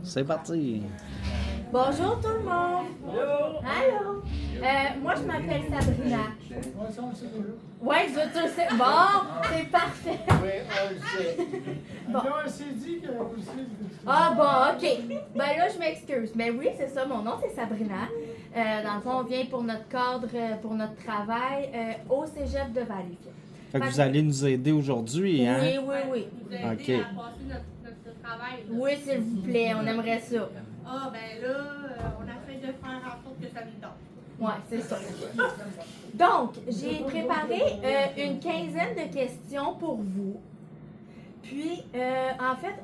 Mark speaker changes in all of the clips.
Speaker 1: C'est parti.
Speaker 2: Bonjour tout le monde! Allô! Moi, je m'appelle Sabrina.
Speaker 3: Ouais, ça, on le sait déjà.
Speaker 2: Ouais, tu le sais. Bon, c'est parfait.
Speaker 4: Oui, on le sait.
Speaker 2: Bon.
Speaker 3: Non, elle s'est dit qu'elle le sait.
Speaker 2: Ah bon, ok. Ben là, je m'excuse. Mais oui, c'est ça, mon nom, c'est Sabrina. Dans le fond, on vient pour notre cadre, pour notre travail au cégep de Valleyfield.
Speaker 1: Fait que vous allez nous aider aujourd'hui, hein?
Speaker 2: Oui, oui, oui.
Speaker 5: Vous aider
Speaker 1: Ok.
Speaker 5: à passer notre travail. Là.
Speaker 2: Oui, s'il vous plaît, on aimerait ça.
Speaker 5: Ah, ben là, on essaie de faire en sorte que ça nous tente.
Speaker 2: Ouais, c'est ça. Donc, j'ai préparé une quinzaine de questions pour vous. Puis, en fait,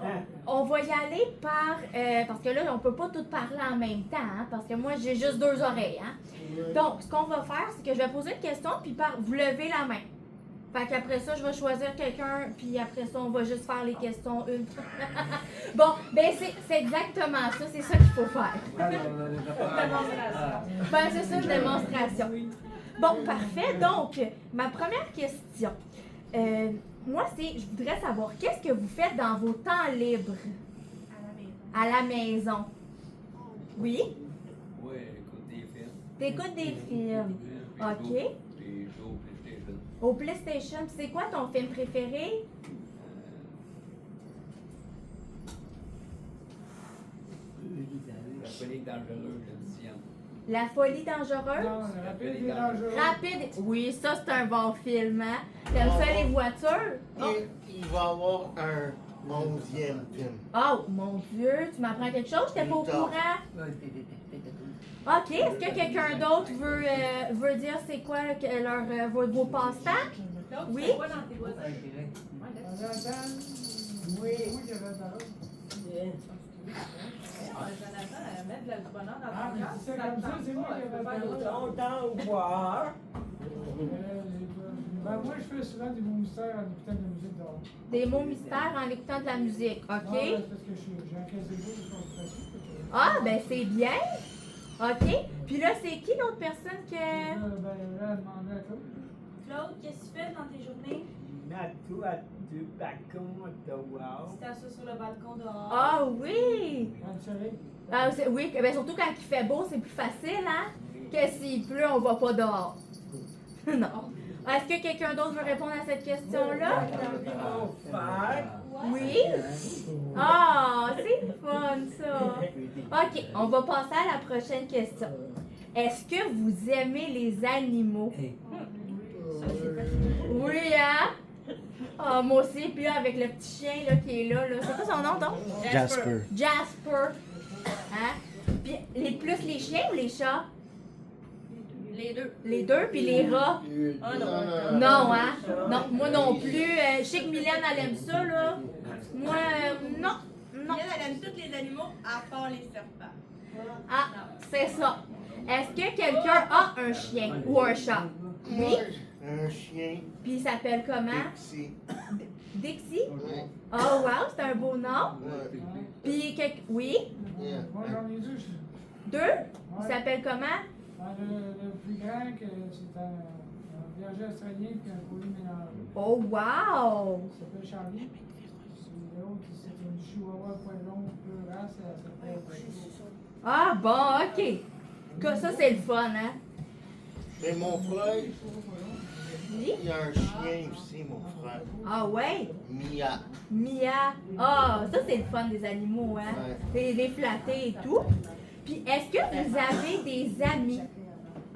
Speaker 2: on va y aller par... parce que là, on peut pas tout parler en même temps, hein, parce que moi, j'ai juste deux oreilles. Hein. Donc, ce qu'on va faire, c'est que je vais poser une question, puis vous levez la main. Fait qu'après ça, je vais choisir quelqu'un, puis après ça, on va juste faire les questions une. Bon, ben c'est exactement ça, c'est ça qu'il faut faire. Ben c'est ça, une démonstration. Bon, parfait. Donc, ma première question. Moi, je voudrais savoir, qu'est-ce que vous faites dans vos temps libres?
Speaker 5: À la maison.
Speaker 2: À la maison. Oui?
Speaker 6: Oui, écoute des films.
Speaker 2: T'écoutes des films. OK.
Speaker 6: Puis je joue au PlayStation.
Speaker 2: Au PlayStation, puis c'est quoi ton film préféré?
Speaker 6: La folie dangereuse, le 10e.
Speaker 2: La folie dangereuse?
Speaker 3: Non, le rapide et dangereux.
Speaker 2: Rapide. Oui, ça c'est un bon film, hein? T'aimes ça les voitures?
Speaker 4: Et il va y avoir un 11e film.
Speaker 2: Oh, mon Dieu, tu m'apprends quelque chose? J'étais pas au
Speaker 4: Plus tard.
Speaker 2: courant. OK, est-ce que quelqu'un d'autre veut dire c'est quoi vos passe-temps?
Speaker 5: Donc,
Speaker 2: Oui?
Speaker 5: c'est quoi dans tes voisins?
Speaker 3: Oui, il y avait la parole.
Speaker 5: Jonathan, mettre du bonheur dans
Speaker 3: Ah,
Speaker 5: ton
Speaker 3: mais
Speaker 5: cœur,
Speaker 3: c'est comme ça, c'est moi qui avais la parole. Ben, moi, je fais souvent des mots mystères en écoutant de la musique dehors.
Speaker 2: Des mots mystères en écoutant de la musique,
Speaker 3: Ah,
Speaker 2: OK?
Speaker 3: ben, c'est parce que j'ai un casier de choses pratiques.
Speaker 2: Ah, ben c'est bien. OK. Puis là, c'est qui l'autre personne que...
Speaker 3: Ben, là, elle demandait à Claude.
Speaker 7: Claude, qu'est-ce que tu fais dans tes journées?
Speaker 8: Natou à du balcon de wow.
Speaker 7: Tu t'assois sur le balcon dehors.
Speaker 2: Ah oui!
Speaker 3: Dans le soleil.
Speaker 2: Ah, oui, ben surtout quand il fait beau, c'est plus facile, hein? Que s'il pleut, on va pas dehors. Non. Est-ce que quelqu'un d'autre veut répondre à cette question-là? Oui? Ah, c'est fun, ça. OK, on va passer à la prochaine question. Est-ce que vous aimez les animaux? Oui, hein? Ah, moi aussi. Puis là, avec le petit chien là, qui est là, c'est quoi son nom, donc?
Speaker 1: Jasper.
Speaker 2: Jasper. Hein? Puis plus les chiens ou les chats?
Speaker 5: Les deux.
Speaker 2: Les deux, puis les rats?
Speaker 5: Ah, non.
Speaker 2: Non, hein? Non, moi non plus. Je sais que Mylène, elle aime ça, là. Moi, non. Non.
Speaker 5: Mylène, elle aime tous les animaux à part les serpents.
Speaker 2: Ah, c'est ça. Est-ce que quelqu'un a un chien ou un chat? Oui.
Speaker 4: Un chien.
Speaker 2: Puis il s'appelle comment?
Speaker 4: Dixie.
Speaker 2: Dixie?
Speaker 4: Ouais.
Speaker 2: Oh, wow, c'est un beau nom.
Speaker 4: Ouais.
Speaker 2: Puis, oui?
Speaker 4: Yeah.
Speaker 3: Moi, j'en ai deux.
Speaker 2: Deux? Il s'appelle comment?
Speaker 3: Ben, le plus grand, c'est un berger australien et un collier mélangé.
Speaker 2: Oh, wow!
Speaker 3: Il s'appelle Charlie. L'autre, c'est une chihuahua poil long, peu race, elle s'appelle.
Speaker 2: Ah, bon, OK. Ça, c'est le fun, hein?
Speaker 4: Mais mon frère,
Speaker 2: Oui?
Speaker 4: il y a un chien aussi, mon frère.
Speaker 2: Ah, ouais?
Speaker 4: Mia.
Speaker 2: Mia. Ah, ça, c'est le fun des animaux, hein? Les flatter et tout. Puis, est-ce que vous avez des amis?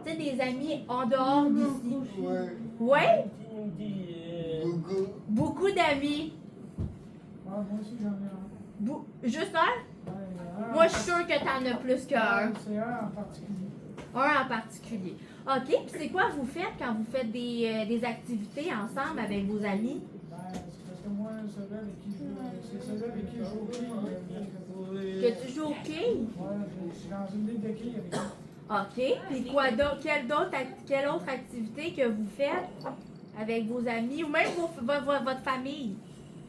Speaker 2: Tu sais, des amis en dehors d'ici?
Speaker 4: Ouais.
Speaker 2: Ouais?
Speaker 4: Beaucoup.
Speaker 2: Beaucoup d'amis.
Speaker 3: Ah, moi aussi, j'en ai un.
Speaker 2: Juste un?
Speaker 3: Ouais,
Speaker 2: Moi, je suis sûre que t'en as plus qu'un.
Speaker 3: C'est un en particulier.
Speaker 2: Un en particulier. OK, puis c'est quoi vous faites quand vous faites des activités ensemble avec vos amis?
Speaker 3: Ben, c'est parce que moi, celui avec qui c'est celui avec qui je joue au quilles.
Speaker 2: Que tu joues au quilles?
Speaker 3: Ouais, je suis dans une ligue de quilles avec lui.
Speaker 2: OK, puis quoi d'autre? Quelle autre activité que vous faites avec vos amis ou même votre famille?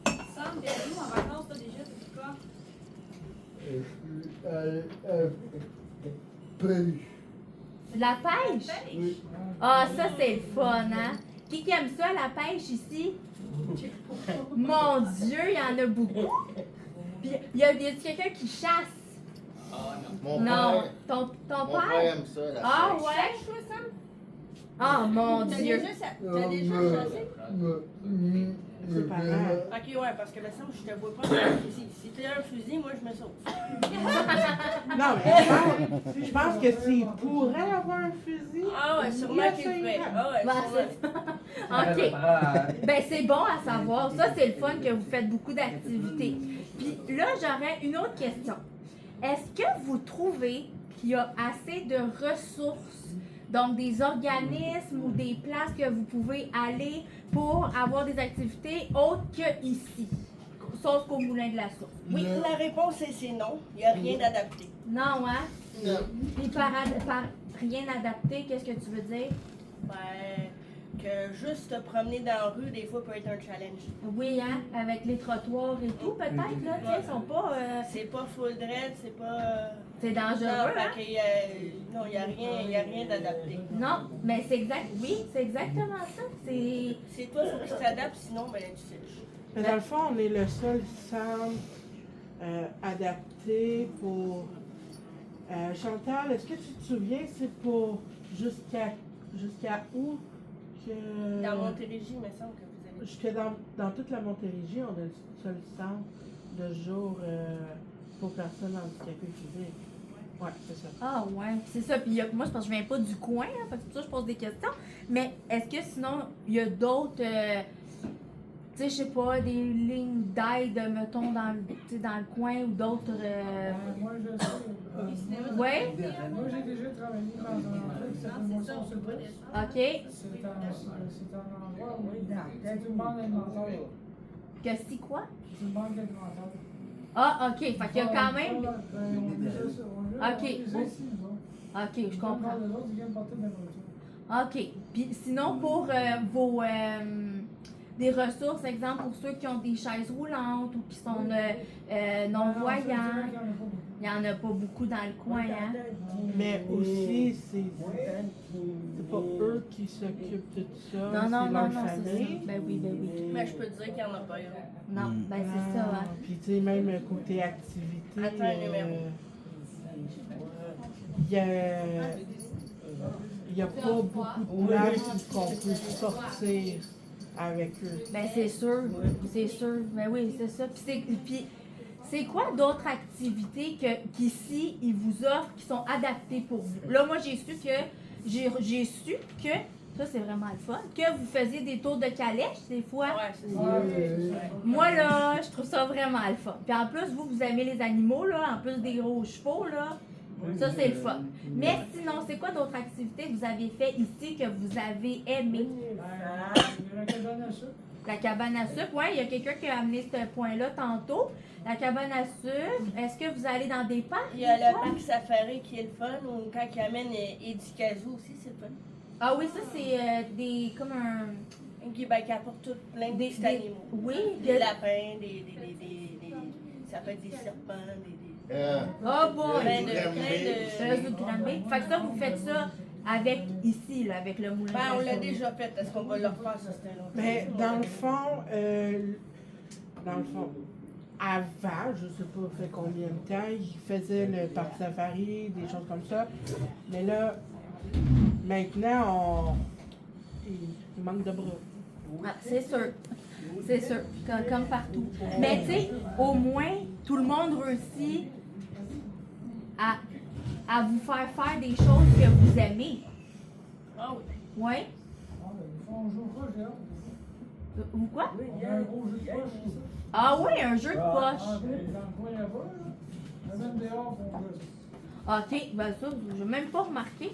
Speaker 7: Sam, t'es où en vacances, toi, déjà? C'est quoi?
Speaker 4: Pêche.
Speaker 2: De la pêche?
Speaker 4: Oui.
Speaker 2: Ah, ça, c'est le fun, hein? Qui aime ça, la pêche, ici? Mon Dieu, il y en a beaucoup. Puis Puis, y a quelqu'un qui chasse?
Speaker 6: Ah non.
Speaker 4: Mon
Speaker 2: Non.
Speaker 4: père,
Speaker 2: Ton
Speaker 4: mon
Speaker 2: père?
Speaker 4: père aime ça, la
Speaker 2: Ah
Speaker 4: chasse.
Speaker 2: ouais? Ah mon
Speaker 7: T'as
Speaker 2: Dieu.
Speaker 7: déjà chassé?
Speaker 3: C'est pas grave.
Speaker 5: Ok, ouais, parce que me semble que je te vois pas avec un fusil. Si t'as un fusil, moi je me sauve.
Speaker 3: Non, mais je pense que s'il pourrait avoir un fusil.
Speaker 5: Ah ouais, sûrement qu'il le fait. Ah ouais,
Speaker 2: Ben,
Speaker 5: sûrement.
Speaker 2: c'est- OK. Ben, c'est bon à savoir. Ça, c'est le fun que vous faites beaucoup d'activités. Puis là, j'aurais une autre question. Est-ce que vous trouvez qu'il y a assez de ressources, donc des organismes ou des places que vous pouvez aller pour avoir des activités autres qu'ici, sauf qu'au Moulin de la Source? Oui.
Speaker 5: La réponse c'est non. Il n'y a rien d'adapté.
Speaker 2: Non, hein?
Speaker 4: Non.
Speaker 2: Puis par rien adapté, qu'est-ce que tu veux dire?
Speaker 5: Ben, que juste te promener dans la rue, des fois, peut être un challenge.
Speaker 2: Oui, hein? Avec les trottoirs et tout, peut-être, là, tu sais, ils sont pas...
Speaker 5: C'est pas full dread, c'est pas.
Speaker 2: c'est
Speaker 5: Non,
Speaker 2: dangereux, hein?
Speaker 5: fait que, non, il n'y a rien d'adapté.
Speaker 2: Non, mais c'est exact, oui, c'est exactement ça. C'est...
Speaker 5: C'est toi, il faut que tu t'adaptes, sinon, ben, tu séches.
Speaker 3: Mais dans le fond, on est le seul centre adapté pour. Chantal, est-ce que tu te souviens, c'est pour jusqu'à où que.
Speaker 5: Dans Montérégie, il me semble que vous avez.
Speaker 3: Jusque dans toute la Montérégie, on a le seul centre de jour pour personnes handicapées physiques. Ouais, c'est ça.
Speaker 2: Ah ouais, c'est ça. Puis moi, c'est parce que je viens pas du coin, hein, fait que c'est pour ça que je pose des questions. Mais est-ce que sinon, il y a d'autres, tu sais, je sais pas, des lignes d'aide, mettons, dans le coin ou d'autres...
Speaker 3: Moi, je sais.
Speaker 2: Ouais?
Speaker 3: Moi, j'ai déjà travaillé dans un endroit qui s'appelle Moisson sur Bus.
Speaker 2: OK.
Speaker 3: C'est un endroit où il y a une banque alimentaire.
Speaker 2: Que si quoi?
Speaker 3: C'est une banque alimentaire.
Speaker 2: Ah, OK. Fait qu'il y a quand même... OK, je comprends. OK. Puis sinon, pour vos... des ressources, exemple, pour ceux qui ont des chaises roulantes ou qui sont non-voyants, il n'y en a pas beaucoup dans le coin, hein?
Speaker 3: Mais aussi, c'est pas eux qui s'occupent de tout ça.
Speaker 2: Non,
Speaker 3: c'est
Speaker 2: non,
Speaker 3: leur
Speaker 2: non, c'est ça.
Speaker 3: famille.
Speaker 2: Ben oui, ben oui.
Speaker 5: Mais je peux te dire qu'il n'y en a pas eu.
Speaker 2: Non, ben c'est ça, hein?
Speaker 3: Puis tu sais, même côté activité.
Speaker 5: Attends un numéro.
Speaker 3: Il y a pas beaucoup de places qu'on peut sortir avec eux.
Speaker 2: Ben c'est sûr, ben oui, c'est ça. Puis c'est quoi d'autres activités qu'ici, ils vous offrent qui sont adaptées pour vous? Là, moi, j'ai su que, ça c'est vraiment le fun, que vous faisiez des tours de calèche des fois.
Speaker 5: Ouais, c'est ça.
Speaker 2: Moi, là, je trouve ça vraiment le fun. Puis en plus, vous aimez les animaux, là, en plus des gros chevaux, là. Ça, c'est le fun. Mais sinon, c'est quoi d'autres activités que vous avez fait ici que vous avez aimé? La cabane à sucre, oui, il y a quelqu'un qui a amené ce point-là tantôt. La cabane à sucre, est-ce que vous allez dans des parcs?
Speaker 5: Il y a
Speaker 2: des
Speaker 5: le
Speaker 2: fois?
Speaker 5: parc safari qui est le fun, ou quand il amène Eddie Kazoo aussi, c'est le fun.
Speaker 2: Ah oui, ça, c'est comme un...
Speaker 5: Qui apporte tout plein de petits animaux.
Speaker 2: Oui,
Speaker 5: Des lapins, ça peut être des serpents,
Speaker 2: Oh boy!
Speaker 5: plein de.
Speaker 2: Réseau de Granby. Fait que ça, vous faites ça avec ici, là, avec le moulin.
Speaker 5: Ben, on
Speaker 2: de
Speaker 5: l'a
Speaker 2: Soul.
Speaker 5: déjà fait. Est-ce qu'on va le refaire? Ça, c'était long.
Speaker 3: Mais dans le fond, avant, je sais pas fait combien de temps, ils faisaient le parc safari, des choses comme ça. Mais là, maintenant, il manque de bras.
Speaker 2: Ah, c'est sûr. C'est sûr. Comme partout. Mais tu sais, au moins, tout le monde réussit à vous faire des choses que vous aimez.
Speaker 5: Ah oui.
Speaker 2: Oui? Ou quoi? Ah oui, un jeu de poche. OK, ben ça, je n'ai même pas remarqué.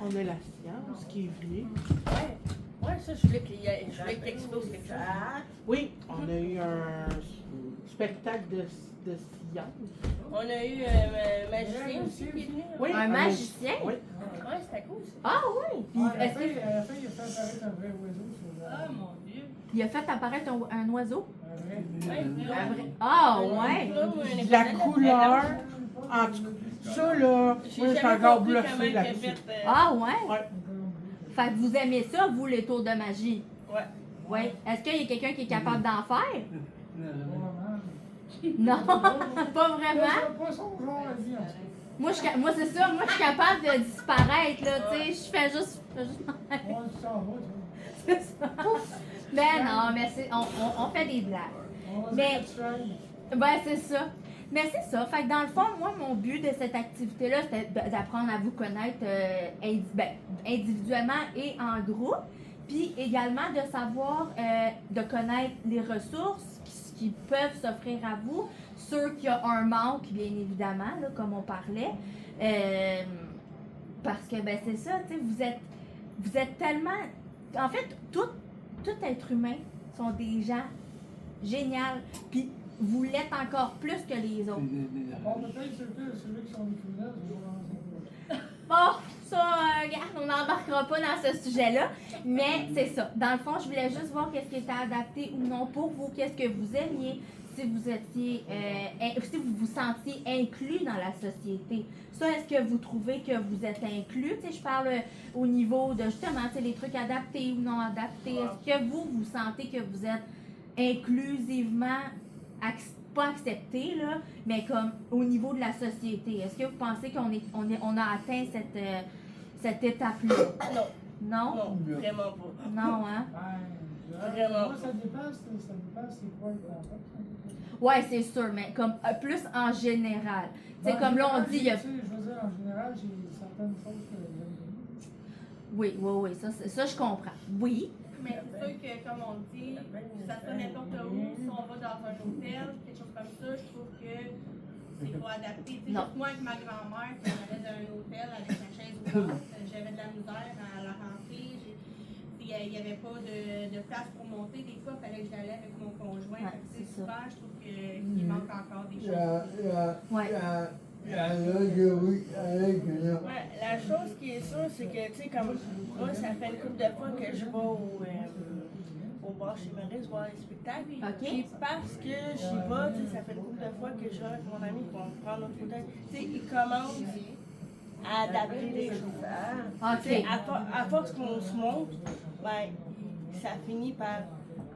Speaker 3: On a la science qui est venue.
Speaker 5: Ouais, ça, je voulais que t'exposes quelque chose.
Speaker 3: Oui, on a eu un spectacle de science.
Speaker 5: On a eu un magicien aussi qui est venu.
Speaker 3: Oui,
Speaker 2: Un magicien?
Speaker 3: Oui.
Speaker 5: Ouais, c'était cool ça.
Speaker 2: Ah oui! Puis, est-ce que
Speaker 3: il a fait apparaître un vrai oiseau sur la...
Speaker 5: Ah mon Dieu.
Speaker 2: il a fait apparaître un oiseau?
Speaker 5: Ouais,
Speaker 2: Ah ouais!
Speaker 3: La couleur, en tout cas, ça là, moi je suis encore bluffé là-dessus.
Speaker 2: Ah ouais?
Speaker 3: Ouais.
Speaker 2: Fait que vous aimez ça, vous, les tours de magie?
Speaker 5: Ouais.
Speaker 2: Oui. Est-ce qu'il y a quelqu'un qui est capable d'en faire? Non, pas vraiment.
Speaker 9: Pas son genre à vie, en tout cas.
Speaker 2: Moi, c'est ça. Moi, je suis capable de disparaître, là. Tu sais, je fais juste.
Speaker 9: Ouais, tu t'en vas,
Speaker 2: C'est ça. Ben non, mais on fait des blagues. Mais- Ben, c'est ça. Mais c'est ça. Fait que dans le fond, moi, mon but de cette activité-là, c'était d'apprendre à vous connaître individuellement et en groupe. Puis également de savoir, de connaître les ressources qui peuvent s'offrir à vous. Sûr qu'il y a un manque, bien évidemment, là, comme on parlait. Parce que, ben, c'est ça, tu sais, vous êtes tellement. En fait, tout être humain sont des gens géniaux. Puis vous l'êtes encore plus que les autres.
Speaker 9: Bon, peut-être ceux qui sont des criminels, je vais
Speaker 2: Bon, ça, regarde, on n'embarquera pas dans ce sujet-là. Mais c'est ça. Dans le fond, je voulais juste voir qu'est-ce qui était adapté ou non pour vous, qu'est-ce que vous aimiez, si vous étiez, si vous vous sentiez inclus dans la société. Ça, est-ce que vous trouvez que vous êtes inclus? Tu sais, je parle au niveau de justement, tu sais, les trucs adaptés ou non adaptés. Est-ce que vous sentez que vous êtes inclusivement pas accepté, là, mais comme au niveau de la société? Est-ce que vous pensez qu'on a atteint cette étape-là?
Speaker 5: Non.
Speaker 2: Non?
Speaker 5: Non, vraiment pas.
Speaker 2: Non, hein?
Speaker 5: Vraiment.
Speaker 9: Moi, ça dépend c'est quoi le concept.
Speaker 2: Ouais, c'est sûr, mais comme plus en général. Tu sais, comme là, on dit, il y a...
Speaker 9: Tu sais, je veux dire, en général, j'ai certaines choses que j'aime bien.
Speaker 2: Oui, ça, je comprends. Oui.
Speaker 7: Mais c'est sûr que, comme on dit, ça soit n'importe où, si on va dans un hôtel, quelque chose comme ça, je trouve que c'est pas adapté. Tu sais,
Speaker 2: Non.
Speaker 7: juste moi, avec ma grand-mère, quand on allait dans un hôtel avec la chaise roulante, j'avais de la misère à la rentrer. Puis il n'y avait pas de place pour monter. Des fois, il fallait que j'allais avec mon conjoint.
Speaker 2: Ouais,
Speaker 7: Fait que, tu sais,
Speaker 2: c'est ça.
Speaker 7: souvent, je trouve qu'il manque encore des choses.
Speaker 2: Ouais.
Speaker 5: Ouais, la chose qui est sûre, c'est que, tu sais, comme moi, ça fait une couple de fois que je vais au bar chez Maurice voir les spectacles.
Speaker 2: OK.
Speaker 5: Puis parce que j'y vais, tu sais, ça fait une couple de fois que je vais avec mon ami pour prendre notre fauteuil. Tu sais, il commence à adapter les choses. Tu sais,
Speaker 2: OK.
Speaker 5: à force qu'on se monte, ben, ça finit par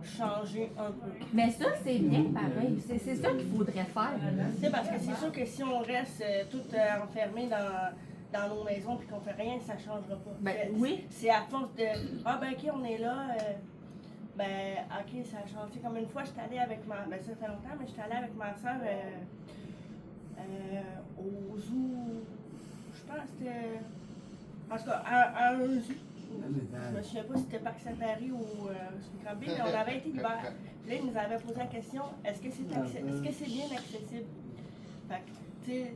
Speaker 5: changer un peu.
Speaker 2: Mais ça, c'est bien pareil. C'est ça qu'il faudrait faire.
Speaker 5: Tu sais, parce que c'est sûr que si on reste tout enfermé dans nos maisons puis qu'on fait rien, ça changera pas.
Speaker 2: Ben,
Speaker 5: C'est-
Speaker 2: oui.
Speaker 5: C'est à force de ah ben ok on est là, ben ok ça a changé. Comme une fois j'étais allée avec ben ça fait longtemps, mais j'étais allée avec ma soeur au zoo, je pense que c'était en tout cas à un zoo. Je me souviens pas si c'était Parc Safari ou Scrambie, mais on avait été l'hiver. Puis là, ils nous avaient posé la question, est-ce que c'est bien accessible? Fait que, tu sais,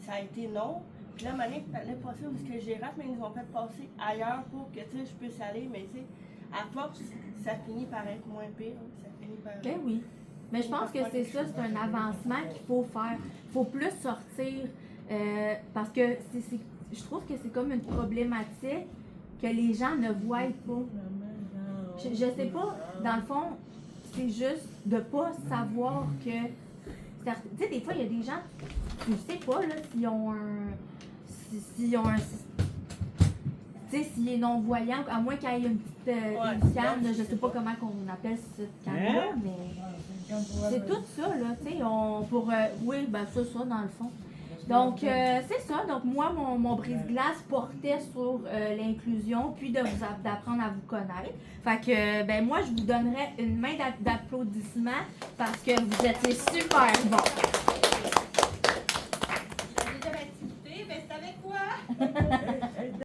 Speaker 5: ça a été non. Puis là, Mané, il fallait passer où est-ce que j'ai rate, mais ils nous ont fait passer ailleurs pour que, tu sais, je puisse aller. Mais, tu sais, à force, ça finit par être moins pire. Ça finit par...
Speaker 2: Ben oui. Mais je pense que c'est ça, c'est un avancement qu'il faut faire. Il faut plus sortir parce que je trouve que c'est comme une problématique que les gens ne voient pas. Je sais pas, dans le fond, c'est juste de pas savoir que... Tu sais, des fois, il y a des gens, tu sais pas, là, s'ils ont un... Tu sais, s'il est non-voyant, à moins qu'il y ait une petite une canne, je sais pas comment qu'on appelle cette canne-là, mais c'est tout ça, là, tu sais, oui, ben ça, dans le fond. Donc, c'est ça. Donc, moi, mon brise-glace portait sur l'inclusion, puis d'apprendre à vous connaître. Fait que, ben moi, je vous donnerais une main d'applaudissement parce que vous étiez super bons.